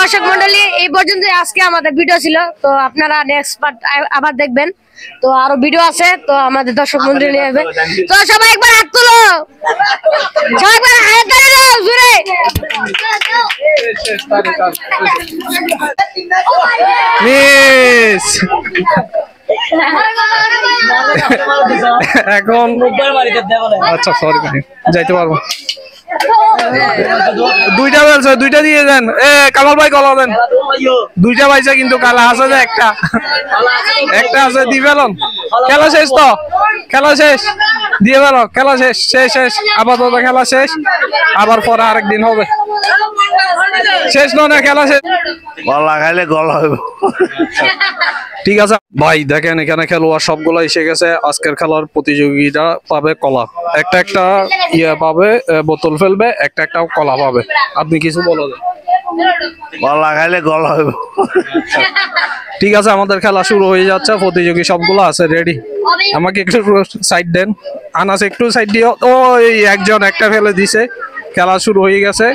দর্শক মন্ডলী এই পর্যন্ত আজকে আমাদের ভিডিও ছিল। তো আপনারা নেক্সট পার্ট আবার দেখবেন। তো আরো ভিডিও আছে, তো আমাদের দর্শক মন্ডলী নেবে। তো সবাই একবার হাত তুলো, সবাই একবার হাত তুলো জোরে। মিস এখন আচ্ছা সরি যাইতে পারবো। দুইটা বলছে, দুইটা দিয়ে দেন। কামাল ভাই কলা দেন। দুইটা পাইছে কিন্তু কালা আছে যে একটা আছে দিয়ে ফেলুন। খেলা শেষ তো, খেলা শেষ দিয়ে ফেল। খেলা শেষ শেষ শেষ আপাতত খেলা শেষ, আবার পরে আরেকদিন হবে। শেষ না খেলা শেষ, গলা খাইলে গলা হইব। ঠিক আছে ভাই দেখেন এখানে খেলোয়াড় সবগুলো এসে গেছে। আজকের খেলার প্রতিযোগিতা পাবে কলা, একটা ইয়ে পাবে, বোতল ফেলবে, একটা কলা পাবে। আপনি কিছু বলো। গলা খাইলে গলা হইব। ঠিক আছে আমাদের খেলা শুরু হয়ে যাচ্ছে। প্রতিযোগী সবগুলো আছে রেডি। আমাকে একটু সাইড দেন, আনাস একটু সাইড দিও। ওই একজন একটা ফেলে দিছে, খেলা শুরু হয়ে গেছে।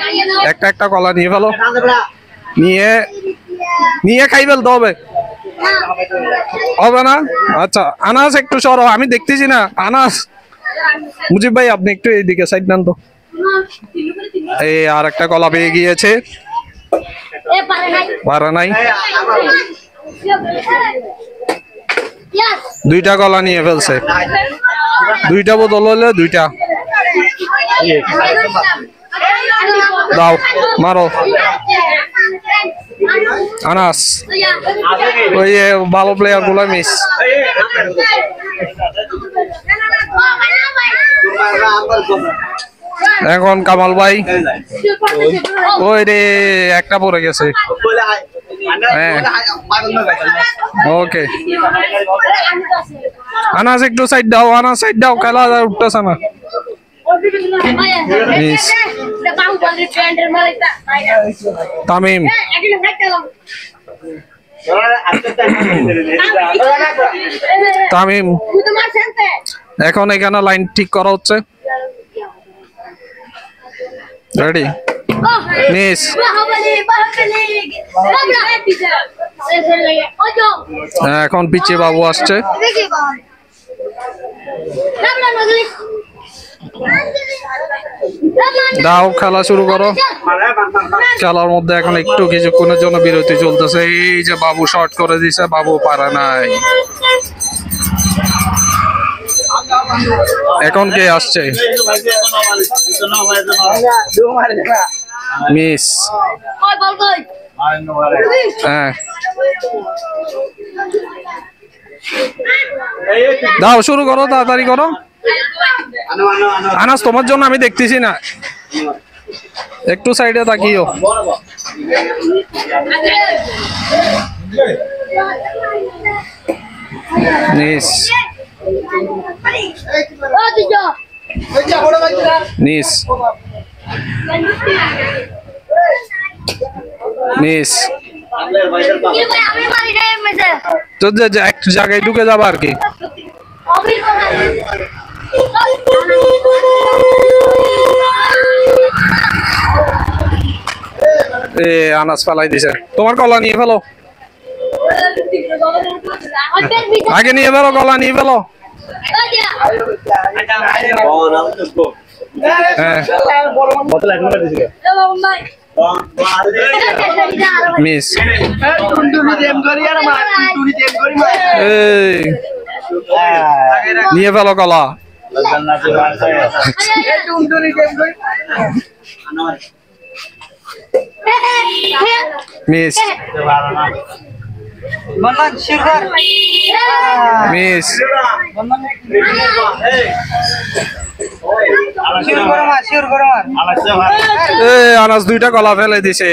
একটা কলা নিয়ে ফেলো, নিয়ে খাই ফেলতে হবে। হবে না? আচ্ছা আনাস একটু সরো, আমি দেখতেছি না। আনাস, মুজিব ভাই আপনি একটু এইদিকে সাইড নেন তো। এই আর একটা কলা পেয়ে গিয়েছে, পারা নাই। দুইটা কলা নিয়ে ফেলছে, দুইটা বোতল হলে দুইটা দাও, মারো। আনাস ওই ভালো প্লেয়ার গুলো মিস। এখন কামাল ভাই, ওই রে একটা পড়ে গেছে। হ্যাঁ ওকে, আনাস একটু সাইড দাও, আনাস সাইড দাও, খেলা উঠতেছে না। তামিম, তামিম এখন এখানে লাইন ঠিক করা হচ্ছে। Ready miss. এখন পিছিয়ে বাবু আসছে। দাও খেলা শুরু করো। খেলার মধ্যে এখন একটু কিছুক্ষণের জন্য বিরতি চলতেছে। এই যে বাবু শর্ট করে দিছে, বাবু পারে নাই। এখন কে আসছে? মিস। হ্যাঁ দাও শুরু করো, তাড়াতাড়ি করো। আনাস তোমার জন্য আমি দেখতেছি না, একটু সাইডে তাকিও। নিস নিস নিস তো এক জায়গায় ঢুকে যাবা আর কি। আনাস ফেলাই দিছে। তোমার কলা নিয়ে ফেলো, আগে নিয়ে ফেলো, কলা নিয়ে ফেলো। মিস। নিয়ে ফেলো কলা। Miss miss. আনাস দুইটা কলা ফেলে দিছে,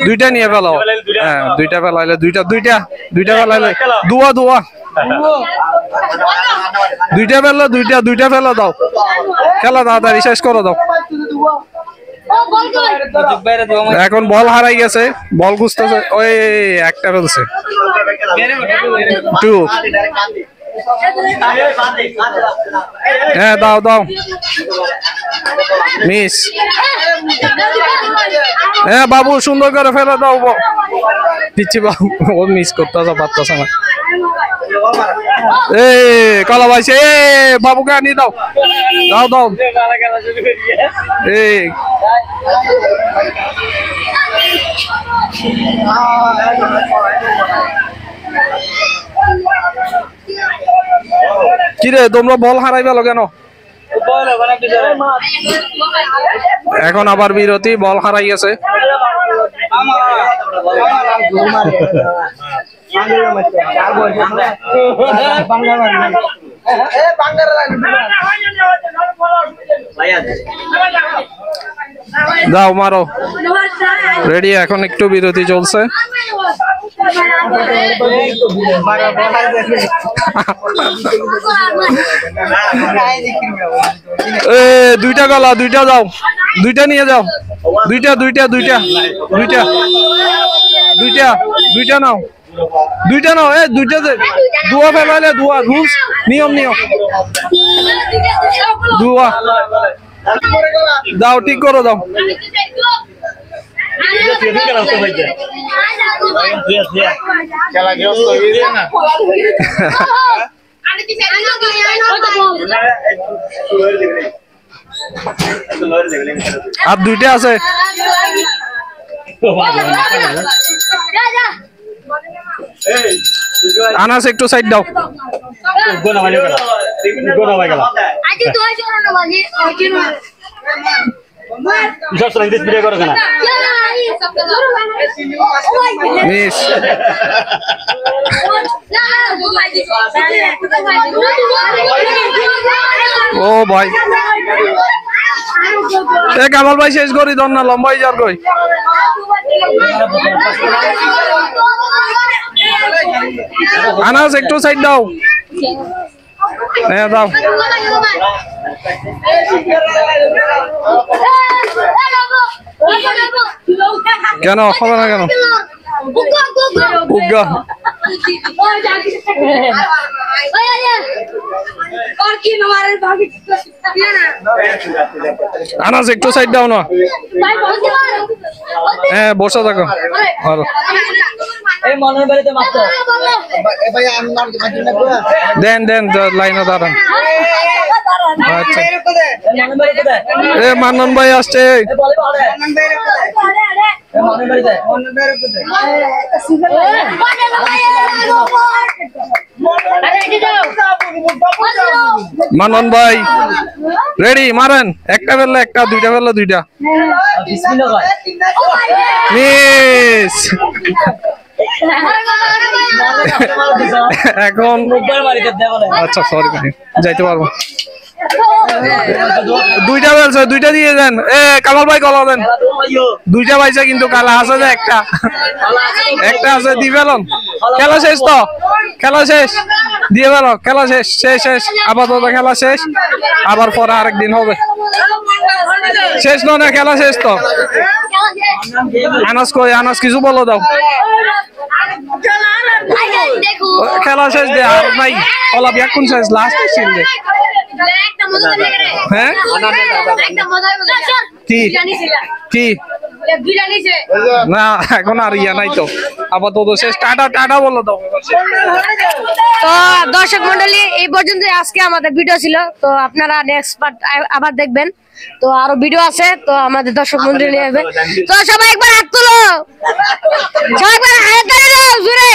দুইটা নিয়ে ফেলো। হ্যাঁ দুইটা ফেলাইলে, দুইটা ফেলাইলে দুয়া দুইটা ফেললো, দুইটা ফেলো দাও। খেলা তাড়াতাড়ি শেষ করো দাও। এখন বল হারাই গেছে, বল খুঁজতেছে। ওই একটা ফেলছে, হ্যাঁ দাও দাও মিস হ্যাঁ বাবু সুন্দর করে ফেলে দাও পিচ্ছি বাবু ও মিস করতেছে পারতেছে না এ কলা ভাইছে এ বাবুকে আনি দাও দাও দাও এই কিরে তোমরা বল হারাই গেল কেন? এখন আবার বিরতি, বল হারাই গেছে। যাও মারো রেডি। এখন একটু বিরতি চলছে। দুইটা গলা, দুইটা যাও, দুইটা নিয়ে যাও, দুইটা দুইটা দুইটা দুইটা দুইটা দুইটা নাও, দুইটা নাও। দুইটা দুয়া ফেলাইলে দুয়া রুলস নিয়ম নিয়ম দুয়া দাও, ঠিক করো দাও। আর দুইটা আছে। আনাস একটু সাইড দাও। মিস ও ভাই এ কামাল ভাই শেষ করি দন না, লম্বাই যার কই। আনাস একটু সাইড দাও। হ্যাঁ দাও। কেন হবে না কেন? আনাস একটু সাইড দাও না। হ্যাঁ বসে থাকো। দেন দেন লাইনে দাঁড়ান। আচ্ছা এ মান্নন ভাই আসছে। মানন ভাই রেডি, মারেন। একটা ফেললে একটা, দুইটা ফেললে দুইটা। মিস। এখন আচ্ছা সরি যাইতে পারবো। দুইটা ফেলছে, দুইটা দিয়ে দেন। এ কামাল ভাই কলা দেন। দুইটা পাইছে কিন্তু কালা আছে যে একটা, একটা আছে দিয়ে ফেলন। খেলা শেষ তো, খেলা শেষ, দিয়ে ফেলো। খেলা শেষ, শেষ শেষ আপাতত খেলা শেষ। আবার পরে আরেকদিন হবে। শেষ না খেলা শেষ তো। আনাস কই, আনাস কিছু বলো দাও। খেলা শেষ দে, আর নাই অলাপ এখন শেষ, লাস্ট ছিল দে। হ্যাঁ কি কি না এখন আর ইয়া নাই তো, আপাতত শেষ। টাটা টাটা বলো দাও। তো দর্শক মন্ডলী এই পর্যন্ত আজকে আমাদের ভিডিও ছিল। তো আপনারা নেক্সট পার্ট আবার দেখবেন। তো আরো ভিডিও আছে, তো আমাদের দর্শক মন্ডলী নিয়ে আসবে। তো সবাই একবার হাত তুলো, সবাই একবার হাত তুলো জোরে।